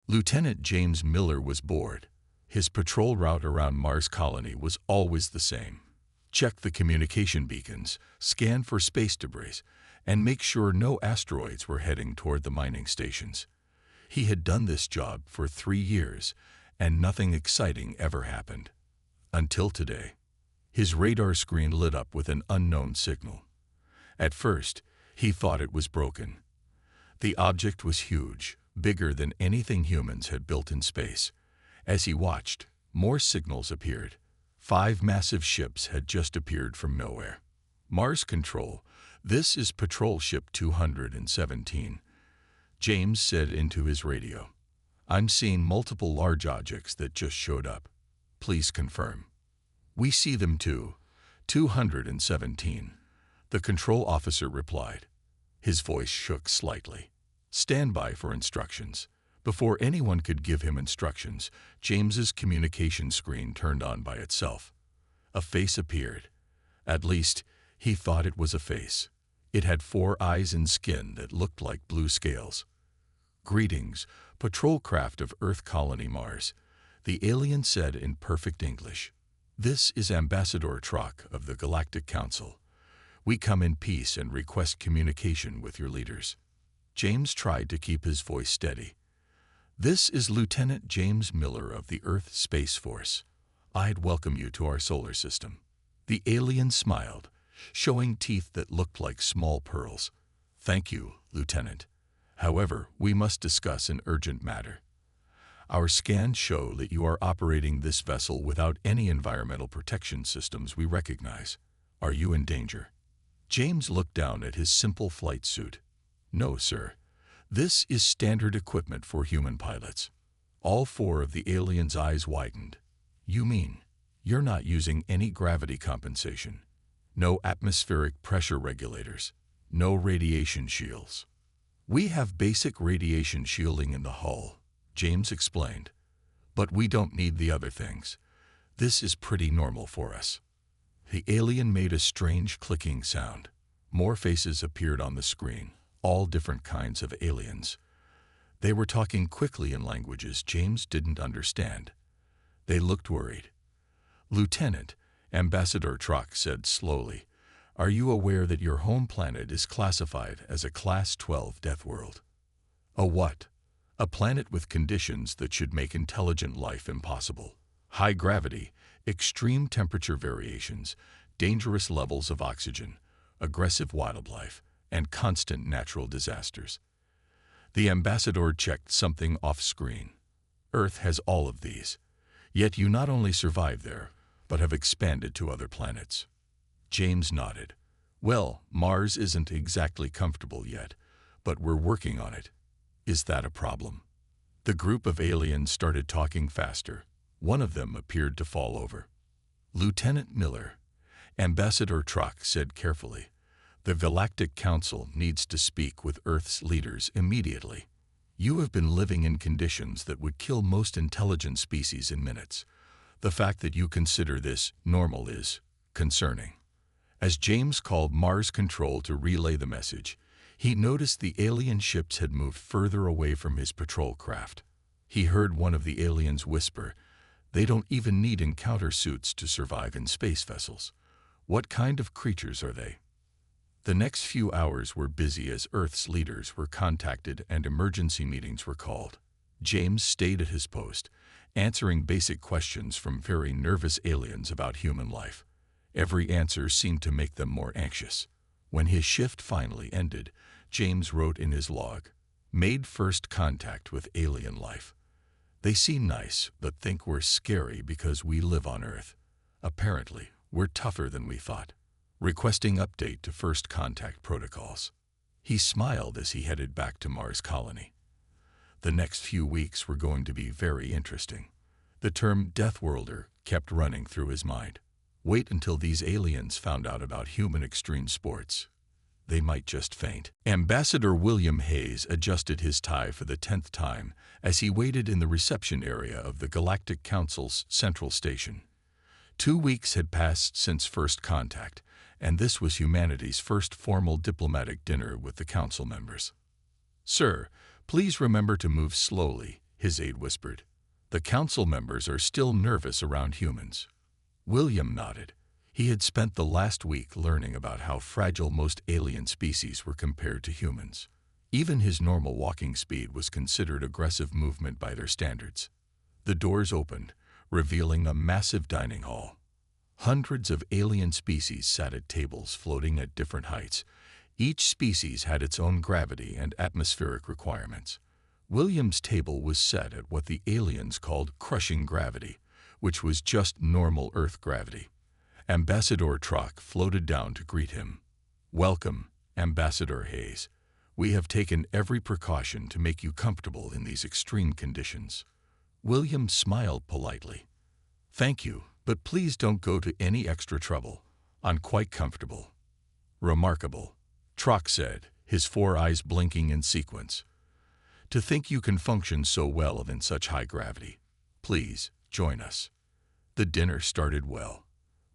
Lieutenant James Miller was bored. His patrol route around Mars colony was always the same. Check the communication beacons, scan for space debris, and make sure no asteroids were heading toward the mining stations. He had done this job for 3 years, and nothing exciting ever happened. Until today. His radar screen lit up with an unknown signal. At first, he thought it was broken. The object was huge, bigger than anything humans had built in space. As he watched, more signals appeared. 5 massive ships had just appeared from nowhere. Mars Control, this is Patrol Ship 217. James said into his radio. I'm seeing multiple large objects that just showed up. Please confirm. We see them too. 217. The control officer replied. His voice shook slightly. Stand by for instructions. Before anyone could give him instructions, James's communication screen turned on by itself. A face appeared. At least, he thought it was a face. It had 4 eyes and skin that looked like blue scales. Greetings, patrol craft of Earth Colony Mars, the alien said in perfect English. This is Ambassador Trock of the Galactic Council. We come in peace and request communication with your leaders. James tried to keep his voice steady. This is Lieutenant James Miller of the Earth Space Force. I'd welcome you to our solar system. The alien smiled, showing teeth that looked like small pearls. Thank you, Lieutenant. However, we must discuss an urgent matter. Our scans show that you are operating this vessel without any environmental protection systems we recognize. Are you in danger? James looked down at his simple flight suit. No, sir. This is standard equipment for human pilots. All 4 of the alien's eyes widened. You mean, you're not using any gravity compensation? No atmospheric pressure regulators? No radiation shields? We have basic radiation shielding in the hull, James explained. But we don't need the other things. This is pretty normal for us. The alien made a strange clicking sound. More faces appeared on the screen, all different kinds of aliens. They were talking quickly in languages James didn't understand. They looked worried. Lieutenant, Ambassador Trock said slowly, are you aware that your home planet is classified as a Class 12 death world? A what? A planet with conditions that should make intelligent life impossible. High gravity, extreme temperature variations, dangerous levels of oxygen, aggressive wildlife, and constant natural disasters. The ambassador checked something off-screen. Earth has all of these. Yet you not only survive there, but have expanded to other planets. James nodded. Well, Mars isn't exactly comfortable yet, but we're working on it. Is that a problem? The group of aliens started talking faster. One of them appeared to fall over. Lieutenant Miller, Ambassador Trock said carefully, the Galactic Council needs to speak with Earth's leaders immediately. You have been living in conditions that would kill most intelligent species in minutes. The fact that you consider this normal is concerning. As James called Mars Control to relay the message, he noticed the alien ships had moved further away from his patrol craft. He heard one of the aliens whisper, they don't even need encounter suits to survive in space vessels. What kind of creatures are they? The next few hours were busy as Earth's leaders were contacted and emergency meetings were called. James stayed at his post, answering basic questions from very nervous aliens about human life. Every answer seemed to make them more anxious. When his shift finally ended, James wrote in his log, made first contact with alien life. They seem nice, but think we're scary because we live on Earth. Apparently, we're tougher than we thought. Requesting update to first contact protocols. He smiled as he headed back to Mars Colony. The next few weeks were going to be very interesting. The term Deathworlder kept running through his mind. Wait until these aliens found out about human extreme sports. They might just faint. Ambassador William Hayes adjusted his tie for the 10th time as he waited in the reception area of the Galactic Council's central station. 2 weeks had passed since first contact, and this was humanity's first formal diplomatic dinner with the council members. Sir, please remember to move slowly. his aide whispered. "The council members are still nervous around humans." William nodded. He had spent the last week learning about how fragile most alien species were compared to humans. Even his normal walking speed was considered aggressive movement by their standards. The doors opened, revealing a massive dining hall. Hundreds of alien species sat at tables floating at different heights. Each species had its own gravity and atmospheric requirements. William's table was set at what the aliens called crushing gravity, which was just normal Earth gravity. Ambassador Trock floated down to greet him. "Welcome, Ambassador Hayes. We have taken every precaution to make you comfortable in these extreme conditions." William smiled politely. "Thank you, but please don't go to any extra trouble. I'm quite comfortable." "Remarkable," Trock said, his 4 eyes blinking in sequence. "To think you can function so well in such high gravity. Please, join us." The dinner started well.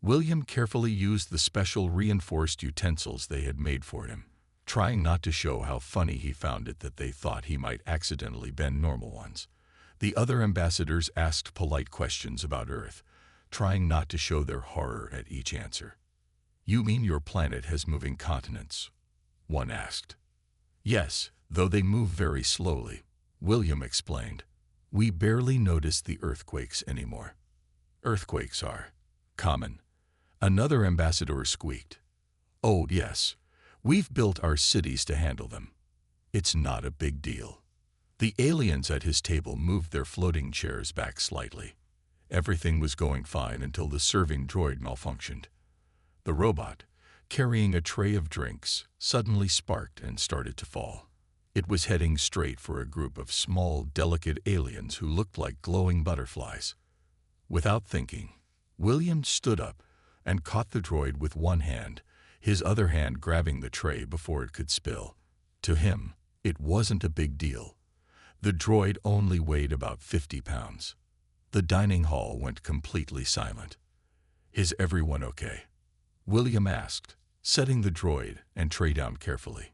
William carefully used the special reinforced utensils they had made for him, trying not to show how funny he found it that they thought he might accidentally bend normal ones. The other ambassadors asked polite questions about Earth, trying not to show their horror at each answer. "You mean your planet has moving continents?" one asked. "Yes, though they move very slowly," William explained. "We barely notice the earthquakes anymore." "Earthquakes are common," another ambassador squeaked. "Oh, yes. We've built our cities to handle them. It's not a big deal." The aliens at his table moved their floating chairs back slightly. Everything was going fine until the serving droid malfunctioned. The robot, carrying a tray of drinks, suddenly sparked and started to fall. It was heading straight for a group of small, delicate aliens who looked like glowing butterflies. Without thinking, William stood up and caught the droid with one hand, his other hand grabbing the tray before it could spill. To him, it wasn't a big deal. The droid only weighed about 50 pounds. The dining hall went completely silent. "Is everyone okay?" William asked, setting the droid and tray down carefully.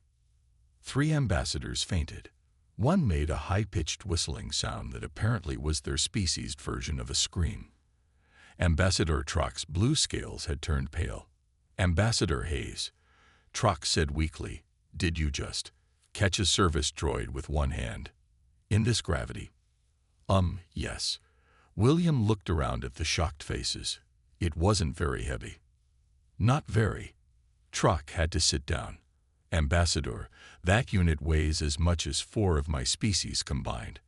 3 ambassadors fainted. One made a high-pitched whistling sound that apparently was their species' version of a scream. Ambassador Trock's blue scales had turned pale. "Ambassador Hayes," Trock said weakly, "did you just catch a service droid with one hand? In this gravity?" Yes." William looked around at the shocked faces. "It wasn't very heavy." "Not very." Trock had to sit down. "Ambassador, that unit weighs as much as 4 of my species combined.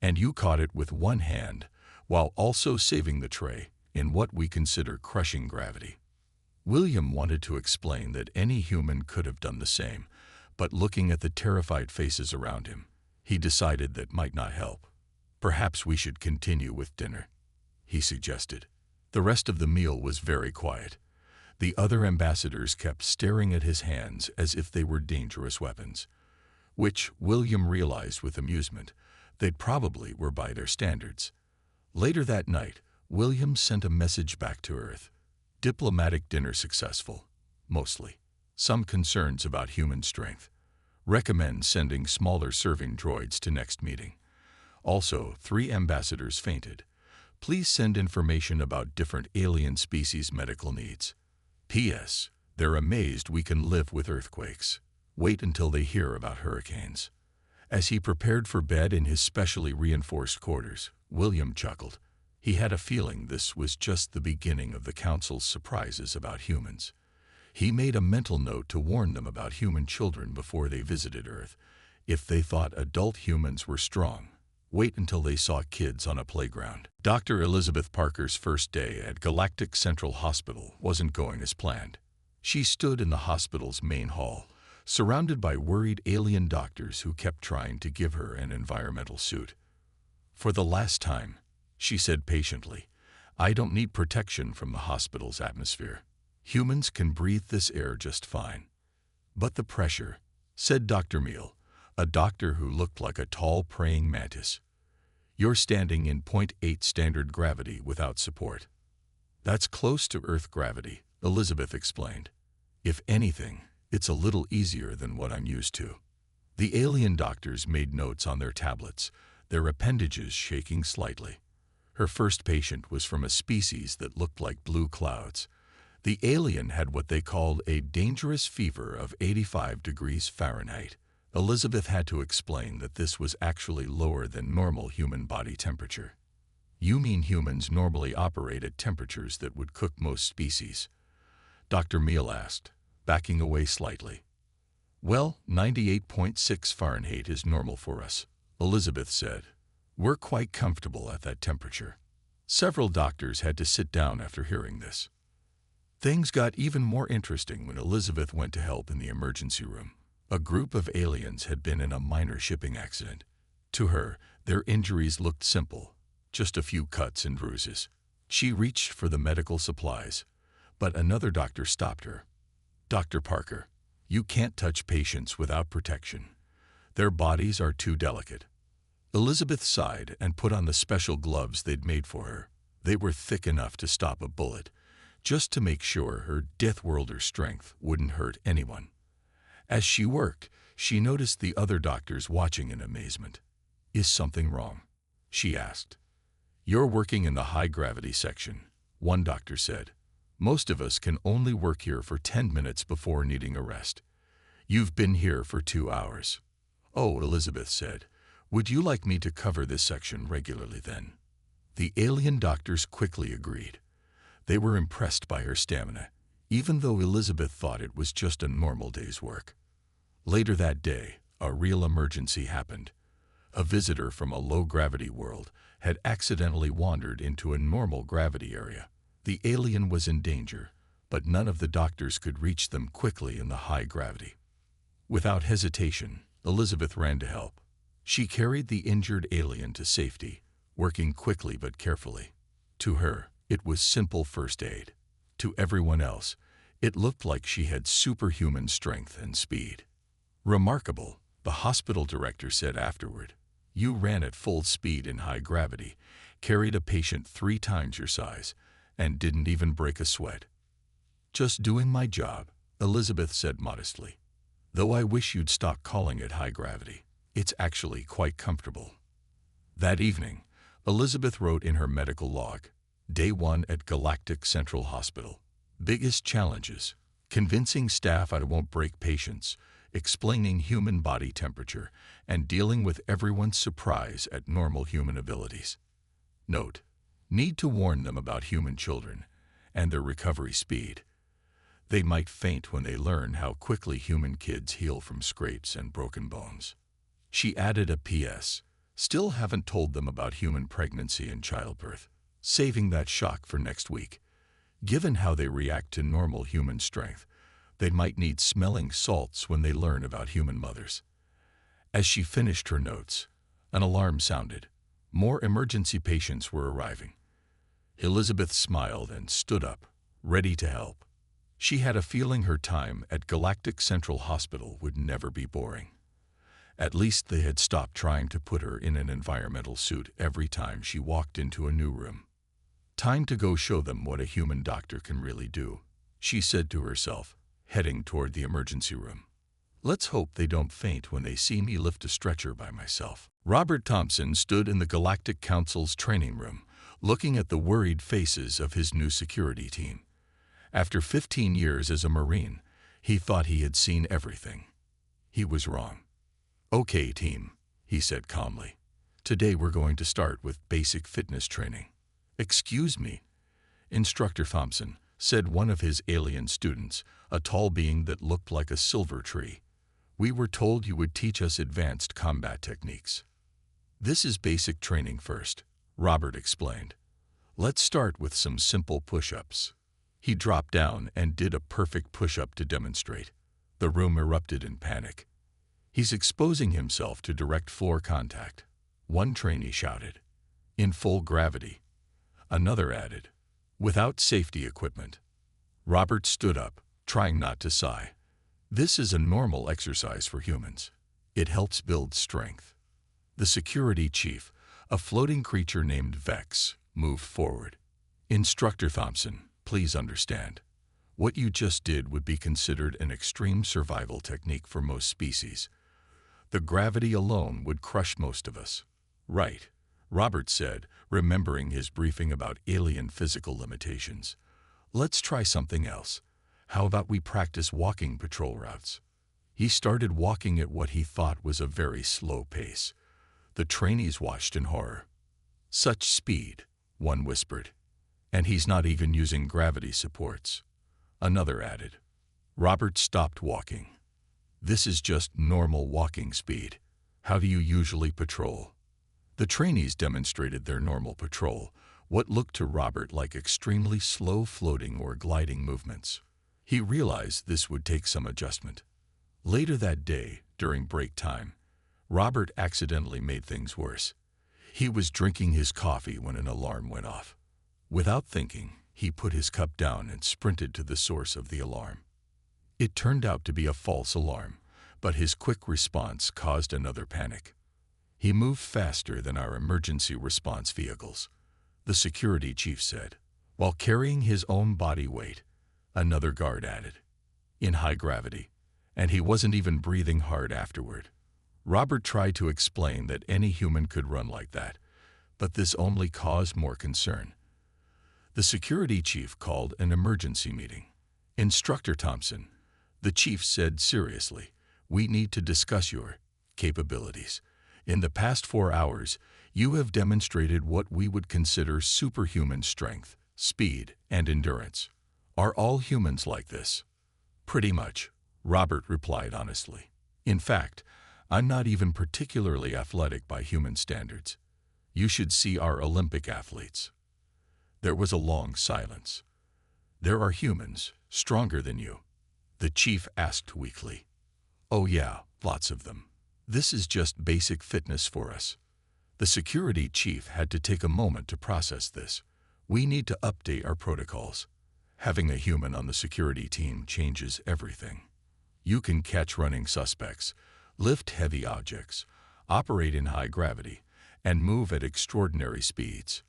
And you caught it with one hand, while also saving the tray, in what we consider crushing gravity." William wanted to explain that any human could have done the same, but looking at the terrified faces around him, he decided that might not help. "Perhaps we should continue with dinner," he suggested. The rest of the meal was very quiet. The other ambassadors kept staring at his hands as if they were dangerous weapons, which William realized with amusement they probably were by their standards. Later that night, William sent a message back to Earth. "Diplomatic dinner successful, mostly. Some concerns about human strength. Recommend sending smaller serving droids to next meeting. Also, 3 ambassadors fainted. Please send information about different alien species' medical needs. P.S. They're amazed we can live with earthquakes. Wait until they hear about hurricanes." As he prepared for bed in his specially reinforced quarters, William chuckled. He had a feeling this was just the beginning of the Council's surprises about humans. He made a mental note to warn them about human children before they visited Earth. If they thought adult humans were strong, wait until they saw kids on a playground. Dr. Elizabeth Parker's first day at Galactic Central Hospital wasn't going as planned. She stood in the hospital's main hall, surrounded by worried alien doctors who kept trying to give her an environmental suit. "For the last time," she said patiently, "I don't need protection from the hospital's atmosphere. Humans can breathe this air just fine." "But the pressure," said Dr. Meal, a doctor who looked like a tall praying mantis. "You're standing in 0.8 standard gravity without support." "That's close to Earth gravity," Elizabeth explained. "If anything, it's a little easier than what I'm used to." The alien doctors made notes on their tablets, their appendages shaking slightly. Her first patient was from a species that looked like blue clouds. The alien had what they called a dangerous fever of 85 degrees Fahrenheit. Elizabeth had to explain that this was actually lower than normal human body temperature. You mean humans normally operate at temperatures that would cook most species? Dr. Meal asked, backing away slightly. Well, 98.6 Fahrenheit is normal for us, Elizabeth said. We're quite comfortable at that temperature. Several doctors had to sit down after hearing this. Things got even more interesting when Elizabeth went to help in the emergency room. A group of aliens had been in a minor shipping accident. To her, their injuries looked simple, just a few cuts and bruises. She reached for the medical supplies, but another doctor stopped her. Dr. Parker, you can't touch patients without protection. Their bodies are too delicate. Elizabeth sighed and put on the special gloves they'd made for her. They were thick enough to stop a bullet, just to make sure her Deathworlder strength wouldn't hurt anyone. As she worked, she noticed the other doctors watching in amazement. Is something wrong? She asked. You're working in the high-gravity section, one doctor said. Most of us can only work here for 10 minutes before needing a rest. You've been here for 2 hours. Oh, Elizabeth said. Would you like me to cover this section regularly then? The alien doctors quickly agreed. They were impressed by her stamina, even though Elizabeth thought it was just a normal day's work. Later that day, a real emergency happened. A visitor from a low-gravity world had accidentally wandered into a normal gravity area. The alien was in danger, but none of the doctors could reach them quickly in the high gravity. Without hesitation, Elizabeth ran to help. She carried the injured alien to safety, working quickly but carefully. To her, it was simple first aid. To everyone else, it looked like she had superhuman strength and speed. Remarkable, the hospital director said afterward. You ran at full speed in high gravity, carried a patient 3 times your size, and didn't even break a sweat. Just doing my job, Elizabeth said modestly. Though I wish you'd stop calling it high gravity. It's actually quite comfortable. That evening, Elizabeth wrote in her medical log, Day 1 at Galactic Central Hospital. Biggest challenges: convincing staff I won't break patients, explaining human body temperature, and dealing with everyone's surprise at normal human abilities. Note: need to warn them about human children and their recovery speed. They might faint when they learn how quickly human kids heal from scrapes and broken bones. She added a P.S. Still haven't told them about human pregnancy and childbirth, saving that shock for next week. Given how they react to normal human strength, they might need smelling salts when they learn about human mothers. As she finished her notes, an alarm sounded. More emergency patients were arriving. Elizabeth smiled and stood up, ready to help. She had a feeling her time at Galactic Central Hospital would never be boring. At least they had stopped trying to put her in an environmental suit every time she walked into a new room. Time to go show them what a human doctor can really do, she said to herself, heading toward the emergency room. Let's hope they don't faint when they see me lift a stretcher by myself. Robert Thompson stood in the Galactic Council's training room, looking at the worried faces of his new security team. After 15 years as a Marine, he thought he had seen everything. He was wrong. Okay, team, he said calmly. Today we're going to start with basic fitness training. Excuse me, Instructor Thompson, said one of his alien students, a tall being that looked like a silver tree. We were told you would teach us advanced combat techniques. This is basic training first, Robert explained. Let's start with some simple push-ups. He dropped down and did a perfect push-up to demonstrate. The room erupted in panic. He's exposing himself to direct floor contact, one trainee shouted. In full gravity. Another added. Without safety equipment. Robert stood up, trying not to sigh. This is a normal exercise for humans. It helps build strength. The security chief, a floating creature named Vex, moved forward. Instructor Thompson, please understand. What you just did would be considered an extreme survival technique for most species. The gravity alone would crush most of us. Right, Robert said, remembering his briefing about alien physical limitations. Let's try something else. How about we practice walking patrol routes? He started walking at what he thought was a very slow pace. The trainees watched in horror. Such speed, one whispered. And he's not even using gravity supports, another added. Robert stopped walking. This is just normal walking speed. How do you usually patrol? The trainees demonstrated their normal patrol, what looked to Robert like extremely slow floating or gliding movements. He realized this would take some adjustment. Later that day, during break time, Robert accidentally made things worse. He was drinking his coffee when an alarm went off. Without thinking, he put his cup down and sprinted to the source of the alarm. It turned out to be a false alarm, but his quick response caused another panic. He moved faster than our emergency response vehicles, the security chief said, while carrying his own body weight, another guard added, in high gravity, and he wasn't even breathing hard afterward. Robert tried to explain that any human could run like that, but this only caused more concern. The security chief called an emergency meeting. Instructor Thompson, the chief said seriously, we need to discuss your capabilities. In the past 4 hours, you have demonstrated what we would consider superhuman strength, speed, and endurance. Are all humans like this? Pretty much, Robert replied honestly. In fact, I'm not even particularly athletic by human standards. You should see our Olympic athletes. There was a long silence. There are humans stronger than you, the chief asked weakly. Oh yeah, lots of them. This is just basic fitness for us. The security chief had to take a moment to process this. We need to update our protocols. Having a human on the security team changes everything. You can catch running suspects, lift heavy objects, operate in high gravity, and move at extraordinary speeds.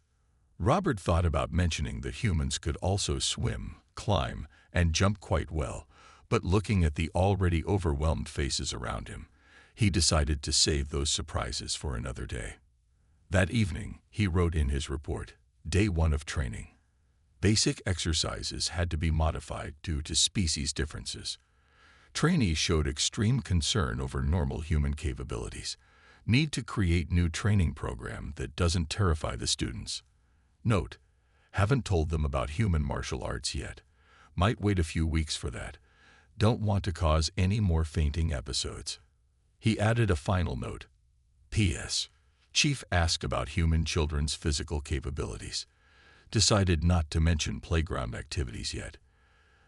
Robert thought about mentioning that humans could also swim, climb, and jump quite well, but looking at the already overwhelmed faces around him, he decided to save those surprises for another day. That evening, he wrote in his report, Day 1 of training. Basic exercises had to be modified due to species differences. Trainees showed extreme concern over normal human capabilities. Need to create new training program that doesn't terrify the students. Note, haven't told them about human martial arts yet. Might wait a few weeks for that. Don't want to cause any more fainting episodes. He added a final note. P.S. Chief asked about human children's physical capabilities. Decided not to mention playground activities yet.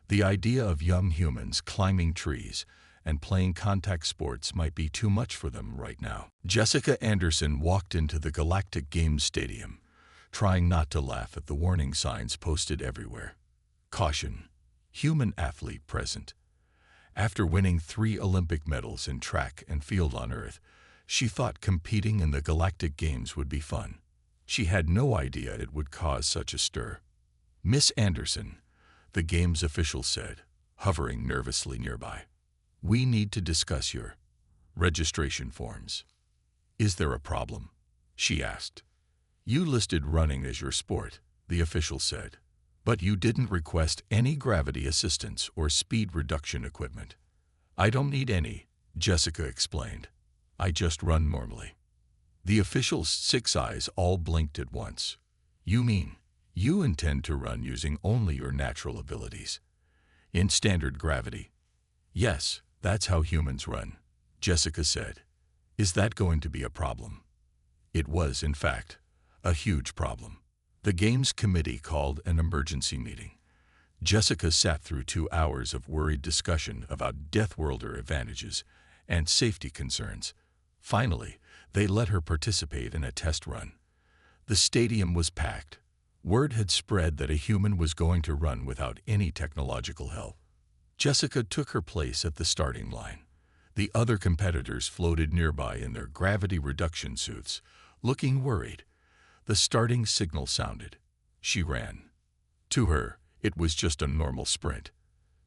The idea of young humans climbing trees and playing contact sports might be too much for them right now. Jessica Anderson walked into the Galactic Games Stadium, trying not to laugh at the warning signs posted everywhere. Caution, human athlete present. After winning 3 Olympic medals in track and field on Earth, she thought competing in the Galactic Games would be fun. She had no idea it would cause such a stir. Miss Anderson, the game's official said, hovering nervously nearby. We need to discuss your registration forms. Is there a problem? She asked. You listed running as your sport, the official said, but you didn't request any gravity assistance or speed reduction equipment. I don't need any, Jessica explained. I just run normally. The official's 6 eyes all blinked at once. You mean, you intend to run using only your natural abilities? In standard gravity? Yes, that's how humans run, Jessica said. Is that going to be a problem? It was, in fact, a huge problem. The Games Committee called an emergency meeting. Jessica sat through 2 hours of worried discussion about Deathworlder advantages and safety concerns. Finally, they let her participate in a test run. The stadium was packed. Word had spread that a human was going to run without any technological help. Jessica took her place at the starting line. The other competitors floated nearby in their gravity reduction suits, looking worried. The starting signal sounded. She ran. To her, it was just a normal sprint.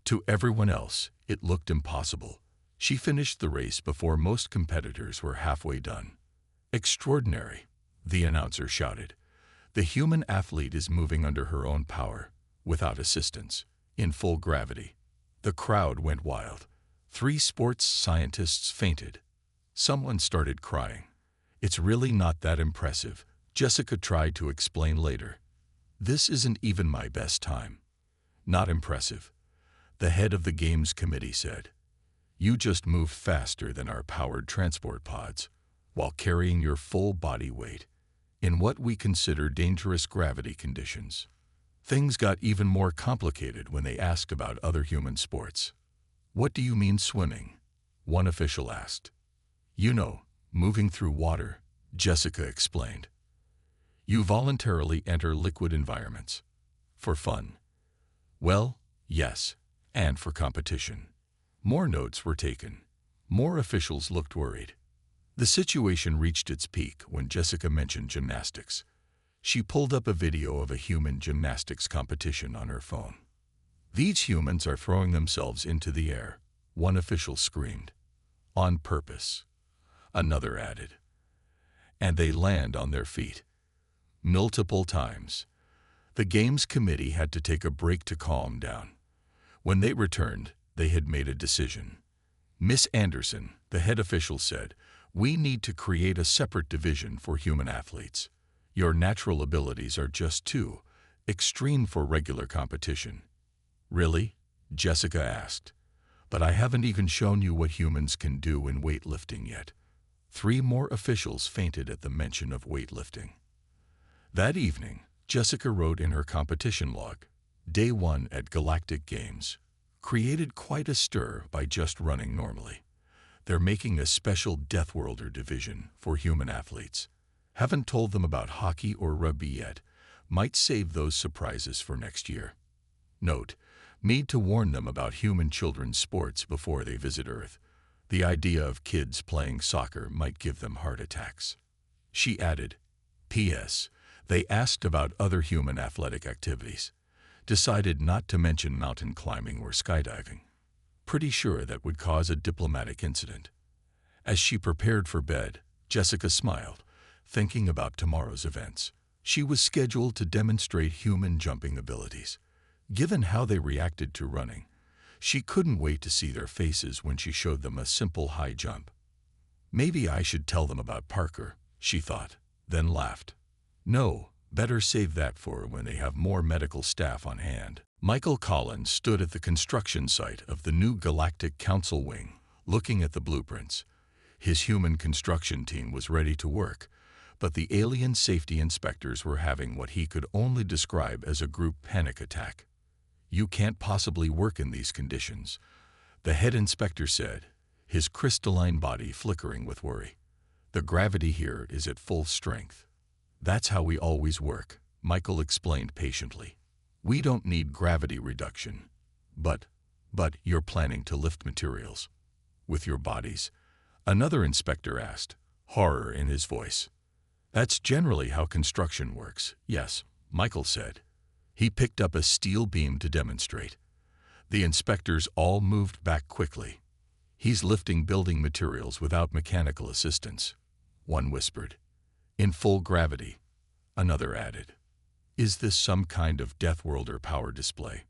To everyone else, it looked impossible. She finished the race before most competitors were halfway done. Extraordinary. the announcer shouted. The human athlete is moving under her own power, without assistance, in full gravity. The crowd went wild. 3 sports scientists fainted. Someone started crying. It's really not that impressive, Jessica tried to explain later. This isn't even my best time. Not impressive, the head of the games committee said. You just moved faster than our powered transport pods, while carrying your full body weight, in what we consider dangerous gravity conditions. Things got even more complicated when they asked about other human sports. What do you mean swimming? One official asked. You know, moving through water, Jessica explained. You voluntarily enter liquid environments. For fun. Well, yes, and for competition. More notes were taken. More officials looked worried. The situation reached its peak when Jessica mentioned gymnastics. She pulled up a video of a human gymnastics competition on her phone. These humans are throwing themselves into the air, one official screamed. On purpose, another added. And they land on their feet. Multiple times. The games committee had to take a break to calm down. When they returned, they had made a decision. Miss Anderson, the head official, said, we need to create a separate division for human athletes. Your natural abilities are just too extreme for regular competition. Really? Jessica asked. But I haven't even shown you what humans can do in weightlifting yet. 3 more officials fainted at the mention of weightlifting. That evening, Jessica wrote in her competition log, Day 1 at Galactic Games. Created quite a stir by just running normally. They're making a special Deathworlder division for human athletes. Haven't told them about hockey or rugby yet. Might save those surprises for next year. Note, need to warn them about human children's sports before they visit Earth. The idea of kids playing soccer might give them heart attacks. She added, P.S. They asked about other human athletic activities. Decided not to mention mountain climbing or skydiving. Pretty sure that would cause a diplomatic incident. As she prepared for bed, Jessica smiled, thinking about tomorrow's events. She was scheduled to demonstrate human jumping abilities. Given how they reacted to running, she couldn't wait to see their faces when she showed them a simple high jump. Maybe I should tell them about Parker, she thought, then laughed. No, better save that for when they have more medical staff on hand. Michael Collins stood at the construction site of the new Galactic Council wing, looking at the blueprints. His human construction team was ready to work, but the alien safety inspectors were having what he could only describe as a group panic attack. You can't possibly work in these conditions, the head inspector said, his crystalline body flickering with worry. The gravity here is at full strength. That's how we always work, Michael explained patiently. We don't need gravity reduction. But you're planning to lift materials. With your bodies? Another inspector asked, horror in his voice. That's generally how construction works, yes, Michael said. He picked up a steel beam to demonstrate. The inspectors all moved back quickly. He's lifting building materials without mechanical assistance, one whispered. In full gravity, another added. Is this some kind of Deathworlder power display?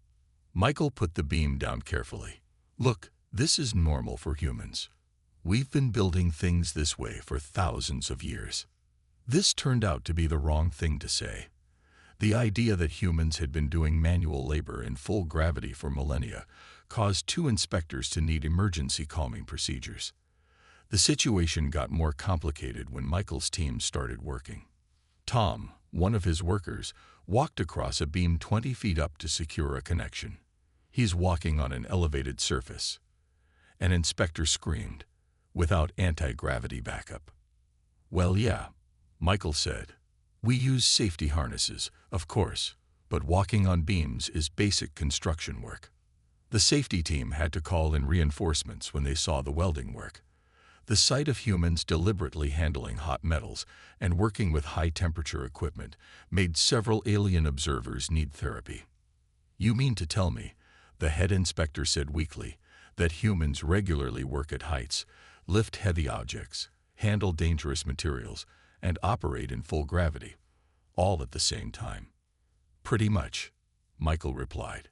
Michael put the beam down carefully. Look, this is normal for humans. We've been building things this way for thousands of years. This turned out to be the wrong thing to say. The idea that humans had been doing manual labor in full gravity for millennia caused 2 inspectors to need emergency calming procedures. The situation got more complicated when Michael's team started working. Tom, one of his workers, walked across a beam 20 feet up to secure a connection. He's walking on an elevated surface. An inspector screamed, without anti-gravity backup. Well, yeah, Michael said. We use safety harnesses, of course, but walking on beams is basic construction work. The safety team had to call in reinforcements when they saw the welding work. The sight of humans deliberately handling hot metals and working with high-temperature equipment made several alien observers need therapy. You mean to tell me, the head inspector said weakly, that humans regularly work at heights, lift heavy objects, handle dangerous materials, and operate in full gravity, all at the same time. Pretty much, Michael replied.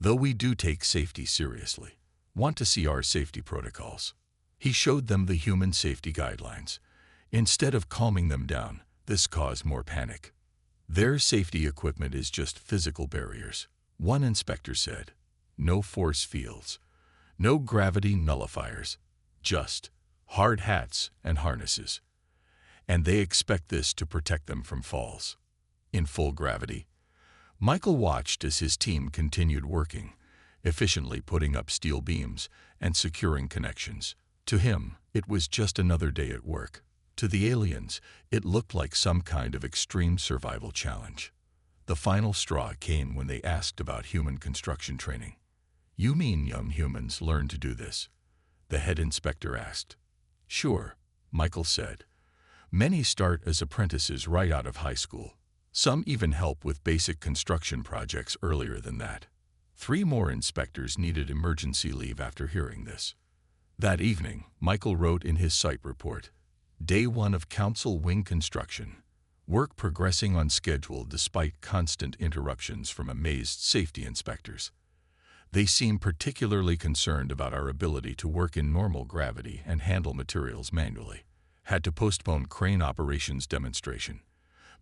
Though we do take safety seriously. Want to see our safety protocols? He showed them the human safety guidelines. Instead of calming them down, this caused more panic. Their safety equipment is just physical barriers, one inspector said. No force fields, no gravity nullifiers, just hard hats and harnesses. And they expect this to protect them from falls. In full gravity, Michael watched as his team continued working, efficiently putting up steel beams and securing connections. To him, it was just another day at work. To the aliens, it looked like some kind of extreme survival challenge. The final straw came when they asked about human construction training. You mean young humans learn to do this? The head inspector asked. Sure, Michael said. Many start as apprentices right out of high school. Some even help with basic construction projects earlier than that. 3 more inspectors needed emergency leave after hearing this. That evening, Michael wrote in his site report, Day 1 of Council Wing construction. Work progressing on schedule despite constant interruptions from amazed safety inspectors. They seem particularly concerned about our ability to work in normal gravity and handle materials manually. Had to postpone crane operations demonstration.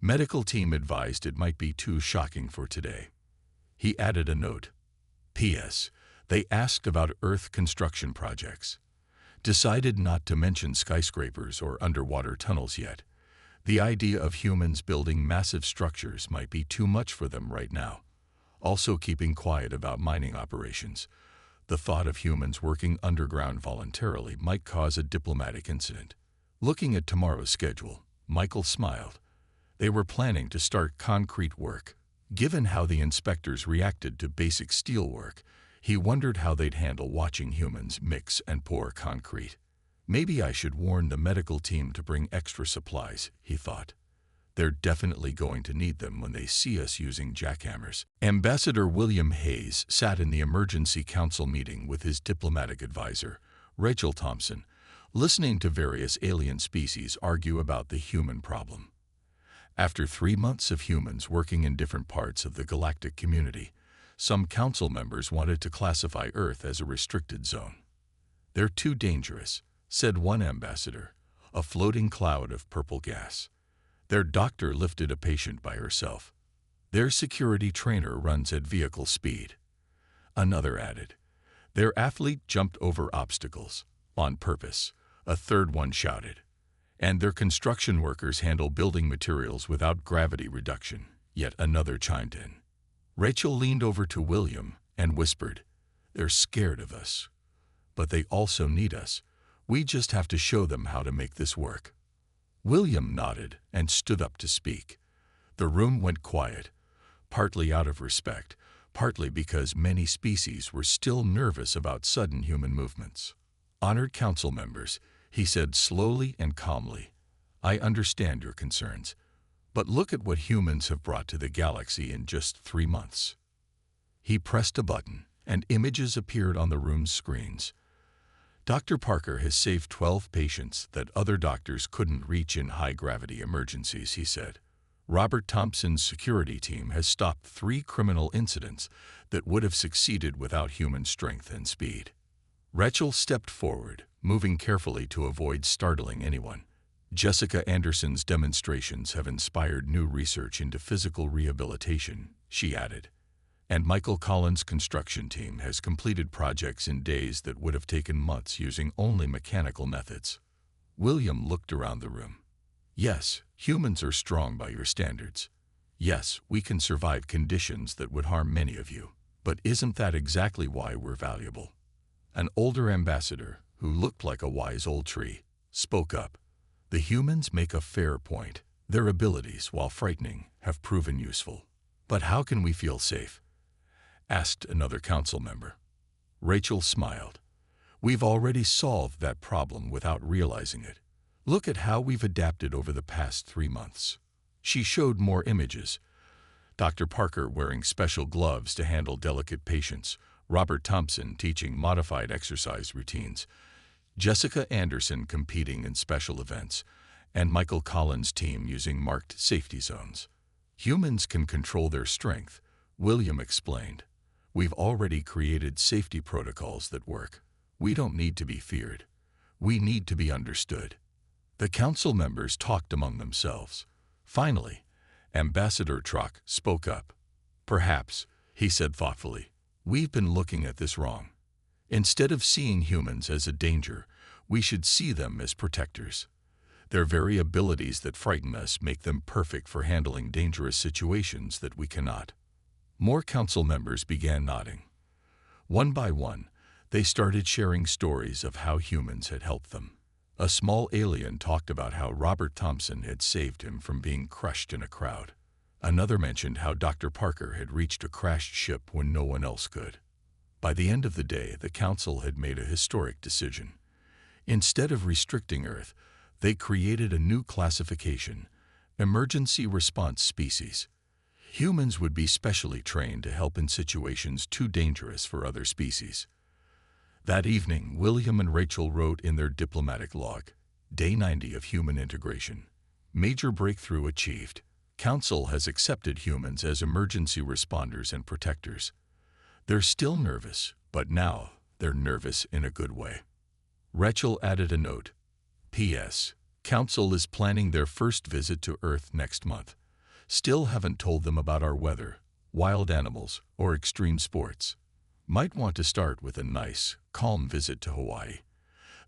Medical team advised it might be too shocking for today. He added a note. P.S. They asked about Earth construction projects. Decided not to mention skyscrapers or underwater tunnels yet. The idea of humans building massive structures might be too much for them right now. Also keeping quiet about mining operations. The thought of humans working underground voluntarily might cause a diplomatic incident. Looking at tomorrow's schedule, Michael smiled. They were planning to start concrete work. Given how the inspectors reacted to basic steel work, he wondered how they'd handle watching humans mix and pour concrete. Maybe I should warn the medical team to bring extra supplies, he thought. They're definitely going to need them when they see us using jackhammers. Ambassador William Hayes sat in the emergency council meeting with his diplomatic advisor, Rachel Thompson, listening to various alien species argue about the human problem. After 3 months of humans working in different parts of the galactic community, some council members wanted to classify Earth as a restricted zone. They're too dangerous, said one ambassador, a floating cloud of purple gas. Their doctor lifted a patient by herself. Their security trainer runs at vehicle speed. Another added. Their athlete jumped over obstacles, on purpose, a third one shouted. And their construction workers handle building materials without gravity reduction, yet another chimed in. Rachel leaned over to William and whispered, They're scared of us. But they also need us. We just have to show them how to make this work. William nodded and stood up to speak. The room went quiet, partly out of respect, partly because many species were still nervous about sudden human movements. Honored council members, he said slowly and calmly, I understand your concerns, but look at what humans have brought to the galaxy in just 3 months. He pressed a button, and images appeared on the room's screens. Dr. Parker has saved 12 patients that other doctors couldn't reach in high-gravity emergencies, he said. Robert Thompson's security team has stopped 3 criminal incidents that would have succeeded without human strength and speed. Rachel stepped forward, moving carefully to avoid startling anyone. Jessica Anderson's demonstrations have inspired new research into physical rehabilitation, she added. And Michael Collins' construction team has completed projects in days that would have taken months using only mechanical methods. William looked around the room. Yes, humans are strong by your standards. Yes, we can survive conditions that would harm many of you. But isn't that exactly why we're valuable? An older ambassador, who looked like a wise old tree, spoke up. The humans make a fair point. Their abilities, while frightening, have proven useful. But how can we feel safe? Asked another council member. Rachel smiled. We've already solved that problem without realizing it. Look at how we've adapted over the past 3 months. She showed more images. Dr. Parker wearing special gloves to handle delicate patients, Robert Thompson teaching modified exercise routines, Jessica Anderson competing in special events, and Michael Collins' team using marked safety zones. Humans can control their strength, William explained. We've already created safety protocols that work. We don't need to be feared. We need to be understood. The council members talked among themselves. Finally, Ambassador Trock spoke up. Perhaps, he said thoughtfully, we've been looking at this wrong. Instead of seeing humans as a danger, we should see them as protectors. Their very abilities that frighten us make them perfect for handling dangerous situations that we cannot. More council members began nodding. One by one, they started sharing stories of how humans had helped them. A small alien talked about how Robert Thompson had saved him from being crushed in a crowd. Another mentioned how Dr. Parker had reached a crashed ship when no one else could. By the end of the day, the council had made a historic decision. Instead of restricting Earth, they created a new classification, emergency response species. Humans would be specially trained to help in situations too dangerous for other species. That evening, William and Rachel wrote in their diplomatic log, Day 90 of human integration. Major breakthrough achieved. Council has accepted humans as emergency responders and protectors. They're still nervous, but now they're nervous in a good way. Rachel added a note. P.S. Council is planning their first visit to Earth next month. Still haven't told them about our weather, wild animals, or extreme sports. Might want to start with a nice, calm visit to Hawaii,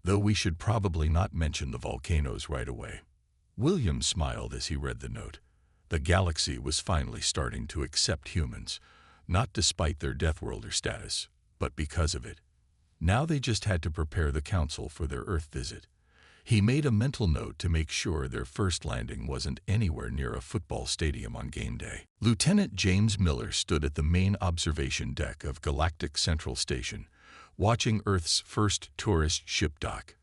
though we should probably not mention the volcanoes right away. William smiled as he read the note. The galaxy was finally starting to accept humans, not despite their Deathworlder status, but because of it. Now they just had to prepare the council for their Earth visit. He made a mental note to make sure their first landing wasn't anywhere near a football stadium on game day. Lieutenant James Miller stood at the main observation deck of Galactic Central Station, watching Earth's first tourist ship dock.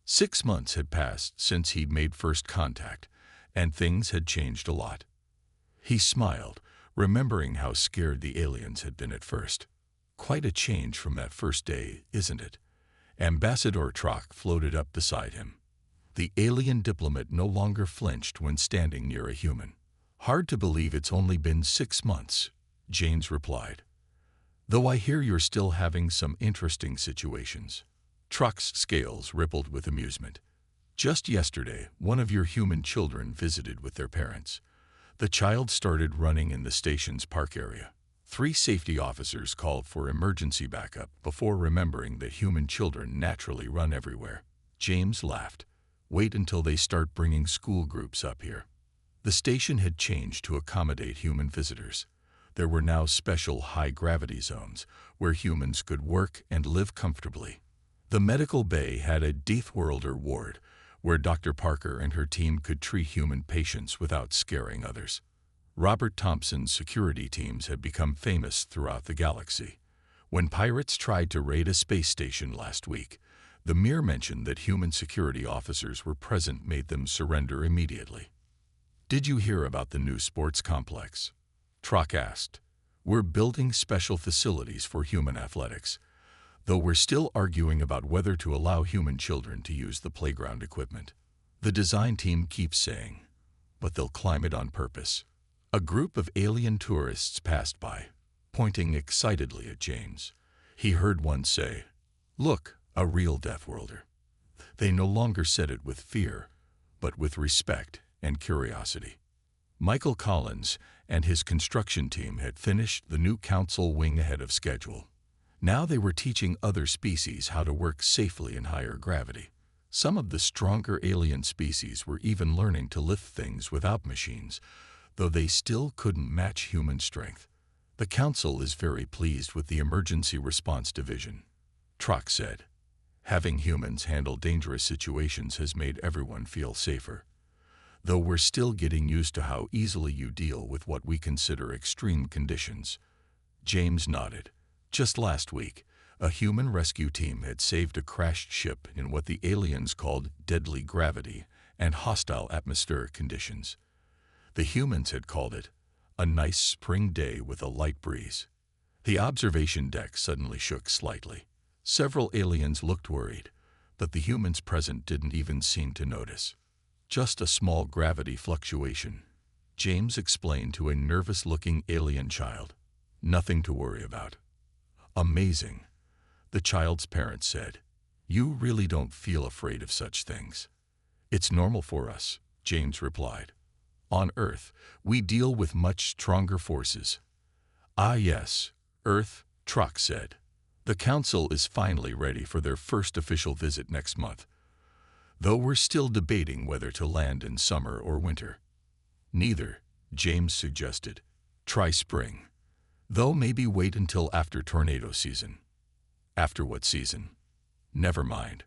6 months had passed since he'd made first contact, and things had changed a lot. He smiled, remembering how scared the aliens had been at first. Quite a change from that first day, isn't it? Ambassador Trock floated up beside him. The alien diplomat no longer flinched when standing near a human. Hard to believe it's only been 6 months, James replied. Though I hear you're still having some interesting situations. Trock's scales rippled with amusement. Just yesterday, one of your human children visited with their parents. The child started running in the station's park area. 3 safety officers called for emergency backup before remembering that human children naturally run everywhere. James laughed. Wait until they start bringing school groups up here. The station had changed to accommodate human visitors. There were now special high-gravity zones where humans could work and live comfortably. The medical bay had a Deathworlder ward where Dr. Parker and her team could treat human patients without scaring others. Robert Thompson's security teams had become famous throughout the galaxy. When pirates tried to raid a space station last week, the mere mention that human security officers were present made them surrender immediately. Did you hear about the new sports complex? Trock asked. We're building special facilities for human athletics, though we're still arguing about whether to allow human children to use the playground equipment. The design team keeps saying, but they'll climb it on purpose. A group of alien tourists passed by, pointing excitedly at James. He heard one say, Look, a real Deathworlder. They no longer said it with fear, but with respect and curiosity. Michael Collins and his construction team had finished the new council wing ahead of schedule. Now they were teaching other species how to work safely in higher gravity. Some of the stronger alien species were even learning to lift things without machines, though they still couldn't match human strength. The council is very pleased with the Emergency Response Division, Trock said. Having humans handle dangerous situations has made everyone feel safer, though we're still getting used to how easily you deal with what we consider extreme conditions. James nodded. Just last week, a human rescue team had saved a crashed ship in what the aliens called deadly gravity and hostile atmospheric conditions. The humans had called it a nice spring day with a light breeze. The observation deck suddenly shook slightly. Several aliens looked worried, but the humans present didn't even seem to notice. Just a small gravity fluctuation, James explained to a nervous-looking alien child. Nothing to worry about. Amazing, the child's parents said. You really don't feel afraid of such things. It's normal for us, James replied. On Earth, we deal with much stronger forces. Ah yes, Earth, Truck said. The Council is finally ready for their first official visit next month, though we're still debating whether to land in summer or winter. Neither, James suggested. Try spring. Though maybe wait until after tornado season. After what season? Never mind.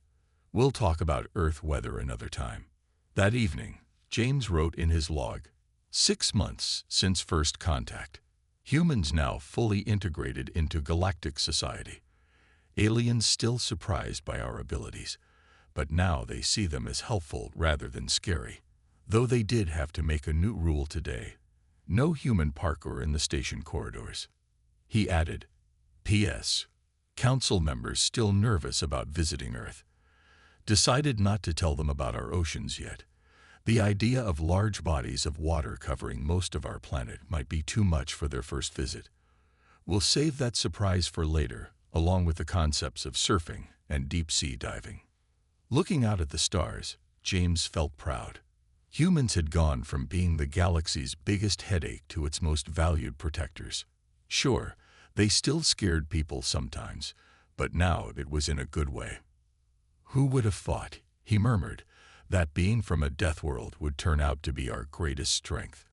We'll talk about Earth weather another time. That evening, James wrote in his log, 6 months since first contact. Humans now fully integrated into galactic society. Aliens still surprised by our abilities, but now they see them as helpful rather than scary. Though they did have to make a new rule today. No human parkour in the station corridors. He added, P.S. Council members still nervous about visiting Earth. Decided not to tell them about our oceans yet. The idea of large bodies of water covering most of our planet might be too much for their first visit. We'll save that surprise for later, along with the concepts of surfing and deep-sea diving. Looking out at the stars, James felt proud. Humans had gone from being the galaxy's biggest headache to its most valued protectors. Sure, they still scared people sometimes, but now it was in a good way. Who would have thought, he murmured, that being from a death world would turn out to be our greatest strength?